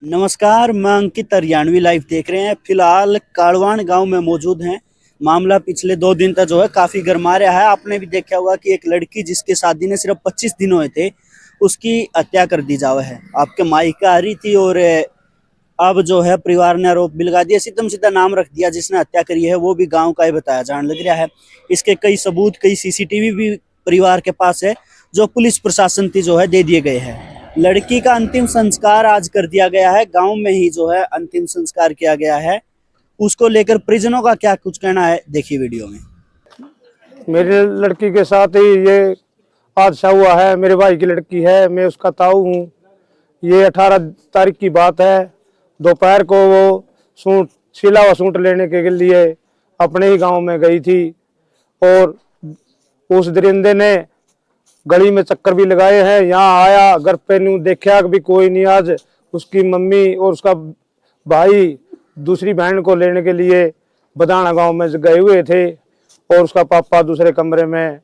नमस्कार, मैं अंकित हरियाणवी लाइव देख रहे हैं। फिलहाल काड़वान गांव में मौजूद हैं। मामला पिछले 2 दिन तक जो है काफी गरमा रहा है। आपने भी देखा होगा कि एक लड़की जिसके शादी ने सिर्फ 25 दिन हुए थे, उसकी हत्या कर दी जावे है। आपके मायका आ रही थी और अब जो है परिवार ने आरोप भी लगा दिया, सीधम सीधा नाम रख दिया जिसने हत्या करी है वो भी गाँव का ही बताया जान लग रहा है। इसके कई सबूत, कई सीसीटीवी भी परिवार के पास है जो पुलिस प्रशासन की जो है दे दिए गए हैं। लड़की का अंतिम संस्कार आज कर दिया गया है, गांव में ही जो है अंतिम संस्कार किया गया है। उसको लेकर परिजनों का क्या कुछ कहना है, देखिए वीडियो में। मेरी लड़की के साथ ही ये हादसा हुआ है। मेरे भाई की लड़की है, मैं उसका ताऊ हूँ। ये 18 तारीख की बात है। दोपहर को वो सूट, सिला हुआ सूट लेने के लिए अपने ही गांव में गई थी और उस दरिंदे ने गली में चक्कर भी लगाए हैं। यहाँ आया, घर पे न्यू देखा भी कोई नहीं। आज उसकी मम्मी और उसका भाई दूसरी बहन को लेने के लिए बदाना गांव में गए हुए थे और उसका पापा दूसरे कमरे में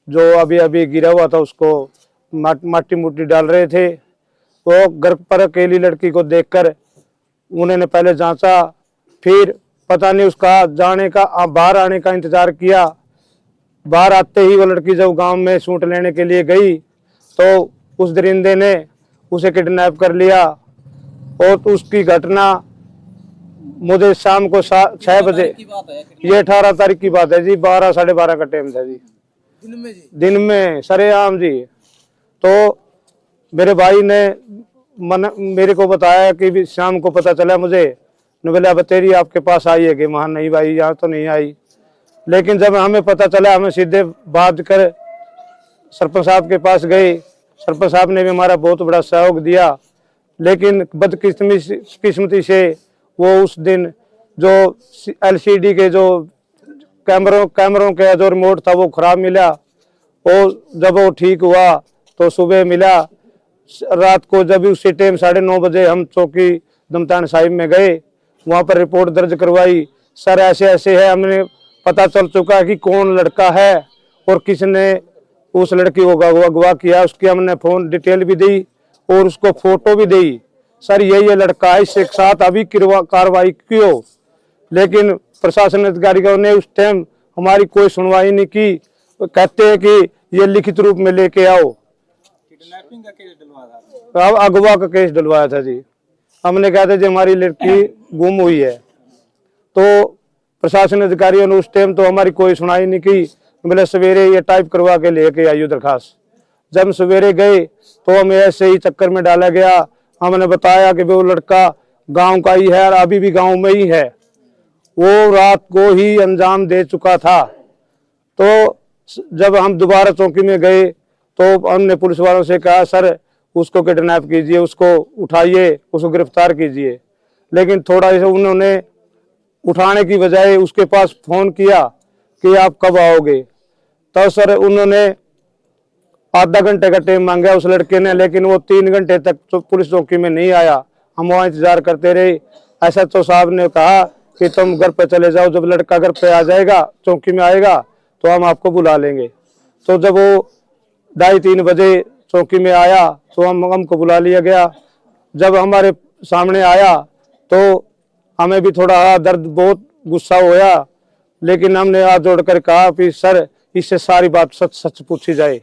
जो अभी अभी गिरा हुआ था उसको माटी मुट्टी डाल रहे थे। वो घर पर अकेली लड़की को देखकर उन्होंने पहले जांचा, फिर पता नहीं उसका जाने का, बाहर आने का इंतजार किया। बाहर आते ही वो लड़की जब गांव में सूट लेने के लिए गई तो उस दरिंदे ने उसे किडनैप कर लिया। और उसकी घटना मुझे शाम को 6 बजे, ये 18 तारीख की बात है जी, 12 साढ़े 12 का टाइम था जी, दिन में सरेआम जी। तो मेरे भाई ने मेरे को बताया कि भी शाम को पता चला मुझे, बोला बतेरी आपके पास आई है कि वहां नहीं भाई, यहाँ तो नहीं आई। लेकिन जब हमें पता चला, हमें सीधे बात कर सरपंच साहब के पास गए। सरपंच साहब ने भी हमारा बहुत बड़ा सहयोग दिया। लेकिन बदकिस्मती से वो उस दिन जो LCD के जो कैमरों का जो रिमोट था वो खराब मिला। और जब वो ठीक हुआ तो सुबह मिला। रात को जब उसी टाइम 9:30 बजे हम चौकी दमतान साहिब में गए, वहां पर रिपोर्ट दर्ज करवाई। सर ऐसे ऐसे है, हमने पता चल चुका है कि कौन लड़का है और किसने उस लड़की को अगवा किया। उसकी हमने फोन डिटेल भी दी और उसको फोटो भी दी। सर ये लड़का है, इसके साथ अभी कार्रवाई क्यों? लेकिन प्रशासन अधिकारियों ने उस टाइम हमारी कोई सुनवाई नहीं की। कहते हैं कि ये लिखित रूप में लेके आओ। किडनैपिंग का केस डलवाया था, अगवा का केस डलवाया था जी। हमने कहा था जी हमारी लड़की गुम हुई है। तो प्रशासन अधिकारियों ने उस टाइम तो हमारी कोई सुनाई नहीं की। बोले सवेरे ये टाइप करवा के लेके आइयो दरखास्त। जब सवेरे गए तो हमें ऐसे ही चक्कर में डाला गया। हमने बताया कि वो लड़का गांव का ही है और अभी भी गांव में ही है। वो रात को ही अंजाम दे चुका था। तो जब हम दोबारा चौकी में गए तो हमने पुलिस वालों से कहा सर उसको किडनैप कीजिए, उसको उठाइए, उसको गिरफ्तार कीजिए। लेकिन थोड़ा सा उन्होंने उठाने की बजाय उसके पास फोन किया कि आप कब आओगे। तो सर उन्होंने आधा घंटे का टाइम मांगा उस लड़के ने, लेकिन वो 3 घंटे तक तो पुलिस चौकी में नहीं आया। हम वहाँ इंतजार करते रहे। SHO साहब ने कहा कि तुम घर पे चले जाओ, जब लड़का घर पे आ जाएगा, चौकी में आएगा तो हम आपको बुला लेंगे। तो जब वो 2:30-3 बजे चौकी में आया तो हमको बुला लिया गया। जब हमारे सामने आया तो हमें भी थोड़ा दर्द, बहुत गुस्सा होया। लेकिन हमने हाथ जोड़कर कहा कि सर इससे सारी बात सच सच पूछी जाए।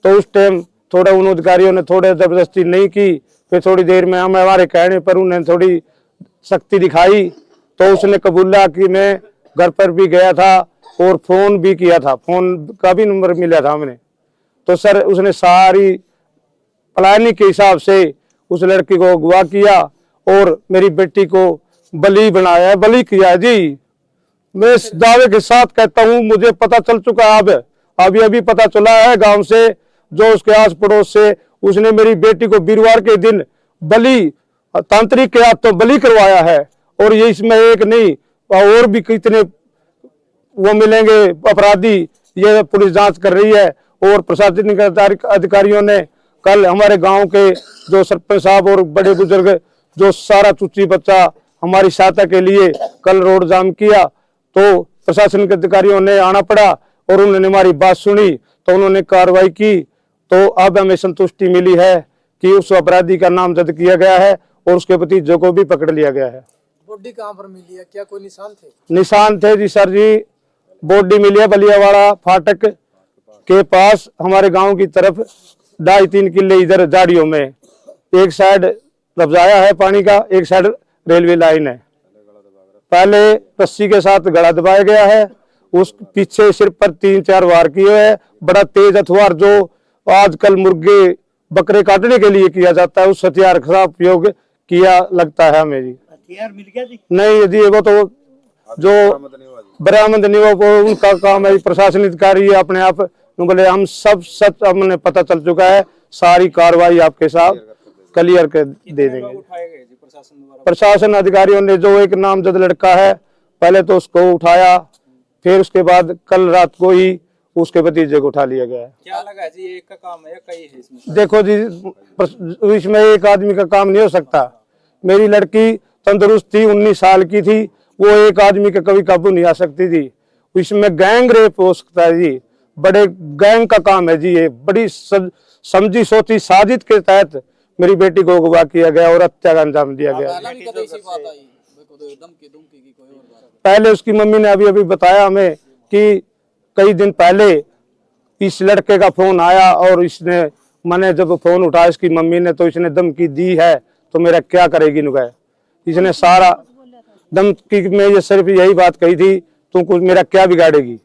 तो उस टाइम थोड़ा उन अधिकारियों ने थोड़े जबरदस्ती नहीं की। फिर थोड़ी देर में हमारे कहने पर उन्हें थोड़ी सख्ती दिखाई। तो उसने कबूला कि मैं घर पर भी गया था और फोन भी किया था, फोन का भी नंबर मिला था हमने। तो सर उसने सारी प्लानिंग के हिसाब से उस लड़की को अगवा किया और मेरी बेटी को बलि बनाया, बलि किया जी। मैं इस दावे के साथ कहता हूँ, मुझे पता चल चुका है। अब अभी पता चला है गांव से, जो उसके आस पड़ोस से, उसने मेरी बेटी को वीरवार के दिन बलि, तांत्रिक के हाथों बलि करवाया है। और ये इसमें एक नहीं और भी कितने वो मिलेंगे अपराधी, ये पुलिस जांच कर रही है। और प्रशासनिक अधिकारियों ने कल हमारे गांव के जो सरपंच साहब और बड़े बुजुर्ग जो सारा चुच्ची बच्चा हमारी सहायता के लिए कल रोड जाम किया, तो प्रशासनिक अधिकारियों ने आना पड़ा और उन्होंने हमारी बात सुनी तो उन्होंने कार्रवाई की। तो अब हमें संतुष्टि मिली है कि उस अपराधी का नामजद किया गया है और उसके भतीजों को भी पकड़ लिया गया है। बॉडी कहाँ पर मिली है, क्या कोई निशान थे? निशान थे जी सर जी, बॉडी मिली है बलियावाड़ा फाटक के पास, हमारे गांव की तरफ 2.5-3 किले इधर झाड़ियों में। एक साइड दबजाया है पानी का, एक साइड रेलवे लाइन है। पहले रस्सी के साथ गला दबाया गया है, उस पीछे सिर पर 3-4 वार किए है। बड़ा तेज हथियार जो आजकल मुर्गे बकरे काटने के लिए किया जाता है, उस हथियार का उपयोग किया लगता है हमें जी। हथियार मिल गया जी? नहीं जी, वो तो जो बरामद नहीं हुआ वो उनका काम है, प्रशासनिक अधिकारी है अपने आप बोले हम सब सच हमने पता चल चुका है, सारी कार्रवाई आपके साथ क्लियर कर दे देंगे। प्रशासन अधिकारियों ने जो एक नामजद लड़का है पहले तो उसको उठाया, फिर उसके बाद कल रात को ही उसके भतीजे को उठा लिया गया है। क्या लगा जी, एक का काम है या कई है इसमें? देखो जी, इसमें एक आदमी का काम नहीं हो सकता। मेरी लड़की तंदुरुस्त थी, 19 साल की थी, वो एक आदमी के कभी काबू नहीं आ सकती थी। इसमें गैंग रेप हो सकता है जी, बड़े गैंग का काम है जी। ये बड़ी समझी सोची साजिश के तहत मेरी बेटी को अगवा किया गया और हत्या का अंजाम दिया गया। पहले उसकी मम्मी ने अभी बताया हमें कि कई दिन पहले इस लड़के का फोन आया और इसने, मैंने जब फोन उठाया इसकी मम्मी ने, तो इसने धमकी दी है तो मेरा क्या करेगी नुगै। इसने सारा धमकी में ये सिर्फ यही बात कही थी, तू कुछ मेरा क्या बिगाड़ेगी।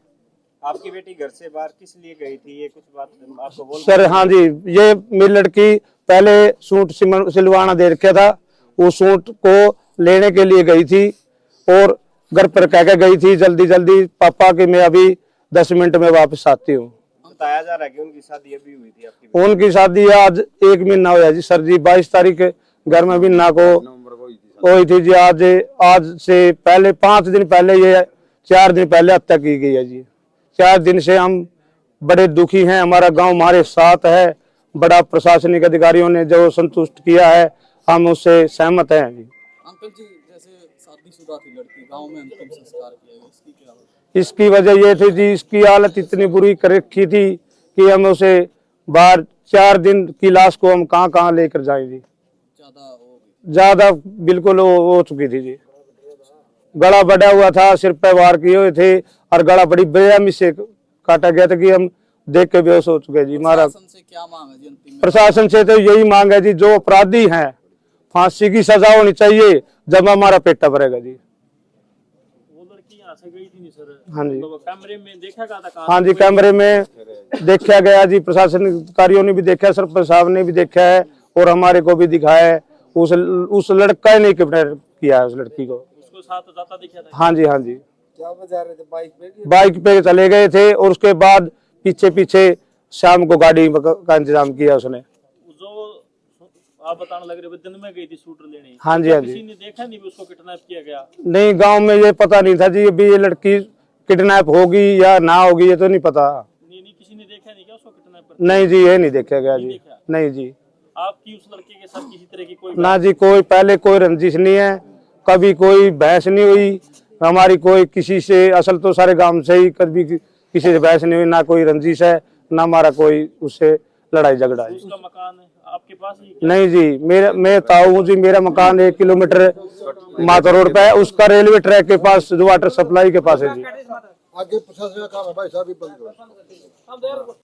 आपकी बेटी घर से बाहर किस लिए गई थी, ये कुछ बात आपको बोल? सर हाँ जी, ये मेरी लड़की पहले सूट सिलवाना दे रखा था, वो सूट को लेने के लिए गई थी और घर पर कह के गई थी जल्दी जल्दी पापा कि मैं अभी 10 मिनट में वापस आती हूँ। बताया जा रहा है कि उनकी शादी अभी हुई थी आपकी? उनकी शादी आज 1 महीना हुआ जी सर जी, 22 तारीख घर में महीना को हुई थी जी। आज से पहले 5 दिन पहले, ये 4 दिन पहले हत्या की गई है जी। 4 दिन से हम बड़े दुखी हैं, हमारा गांव हमारे साथ है। बड़ा प्रशासनिक अधिकारियों ने जो संतुष्ट किया है हम उससे सहमत हैं जी। अंकल जी, जैसे शादीशुदा थी लड़की, गांव में अंतिम संस्कार किया गया, इसकी क्या वजह? इसकी वजह ये थी जी, इसकी हालत इतनी बुरी कर रखी थी कि हम उसे बाहर 4 दिन की लाश को हम कहाँ लेकर जाएं जी। ज्यादा बिल्कुल हो चुकी थी जी। गला बढ़ा हुआ था, सिर पे वार किए हुए थे और गला बड़ी बेरहमी से काटा गया था कि हम देख के बेहोश हो चुके जी। हमारा प्रशासन से क्या मांग है जी अंतिम में? प्रशासन से तो यही मांग है जी, जो अपराधी हैं फांसी की सजा होनी चाहिए, जब हमारा पेटा भरेगा जी। वो लड़की यहाँ से गई थी नहीं सर? हाँ जी, तो कैमरे में देखा गया था? हाँ जी, कैमरे में देखा गया जी। प्रशासन अधिकारियों ने भी देखा, सरपंच साहब ने भी देखा है और हमारे को भी दिखाया है। उस लड़का ने किडनैप किया है उस लड़की को। उसको साथ जाता दिखा था? हाँ जी, हाँ जी। क्या बजा रहे थे? बाइक पे? बाइक पे चले गए थे और उसके बाद पीछे शाम को गाड़ी का इंतजाम किया उसने। जो आप बताने लग रहे हो दिन में गई थी शूटर लेने? हाँ जी, हाँ जी। किसी ने देखा नहीं भी उसको किडनैप किया गया? नहीं, गांव में ये पता नहीं था जी अभी ये लड़की किडनैप होगी या ना होगी, ये तो नहीं पता। नहीं, किसी ने देखा नहीं क्या उसको किडनैप करते? नहीं जी, ये नहीं देखा गया जी। नहीं जी। आपकी उस लड़के के साथ किसी तरह की कोई ना जी, कोई पहले कोई रंजिश नहीं है, कभी कोई बहस नहीं हुई हमारी कोई किसी से। असल तो सारे गांव से ही कभी किसी से बहस नहीं हुई, ना कोई रंजिश है, ना हमारा कोई उससे लड़ाई झगड़ा है। उसका मकान है आपके पास ही? नहीं जी, मैं ताऊ हूँ जी, मेरा मकान 1 किलोमीटर माता रोड पे है, उसका रेलवे ट्रैक के पास जो वाटर सप्लाई के पास है जी। आगे प्रशासन का काम है भाई साहब,